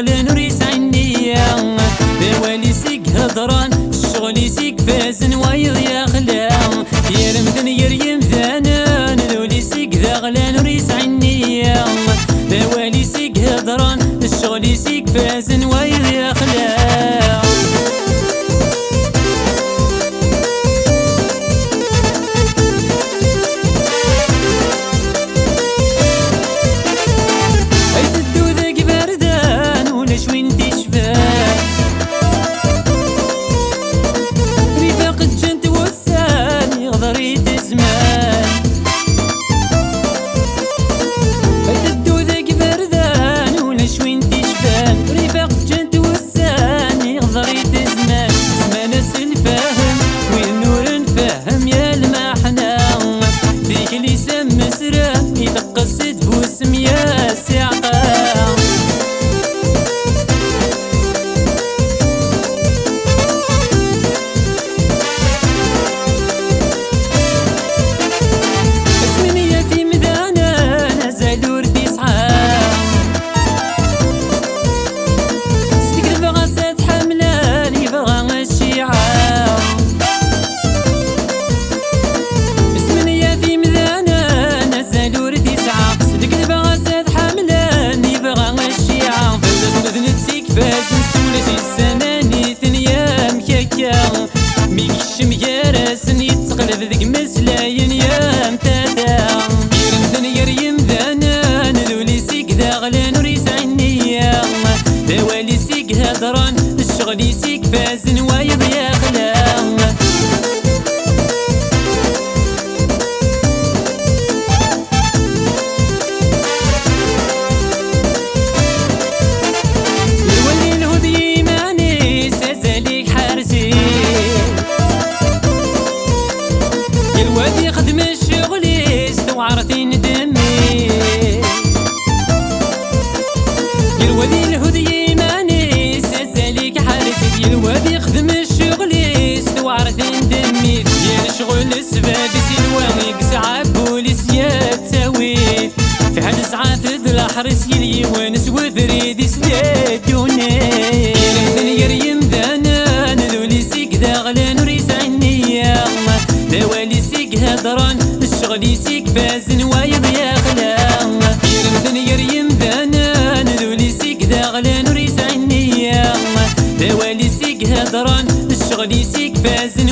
داغلن وريس عنيا بوالي سيك هضران الشغل سيك فازن وايض يا خلان يرمدن يريم ذانان ذولي سيك داغلن وريس عنيا بوالي سيك هضران الشغل سيك فازن وايض يا خلان قصد بوسم يا سعقا اسمني يا في مدانا نزالور تسعة سلك بغا سات حملاني بغا الشيعة اسمني يا في مدانا نزالور فازن سولة السناني ثنيا مكاكا ميكشم يارسن يتقلب ذك مسلاين يا متاتا يرمدن يريم ذانان ذولي سيك داغلان وريس عنيا دوالي سيك هضران الشغل سيك فازن وايض يا خلان الواد يخدم الشغل استوعرتي ندمي الواد الهدي ماني سازاليك حارتي الواد يخدم الشغل استوعرتي ندمي يا شغل السباب سلوان يقسع بوليس يا تاويت في حد ساعات الحرس يلي ونس وذريد يسدادوني يريم ذانان ذولي سيك داغلان وريس عنيا دوالي سيك هضران الشغل سيك فازن وايض يا خلان يرمدن يريم ذانان ذولي سيك داغلان وريس عنيا دوالي سيك هضران الشغل سيك فازن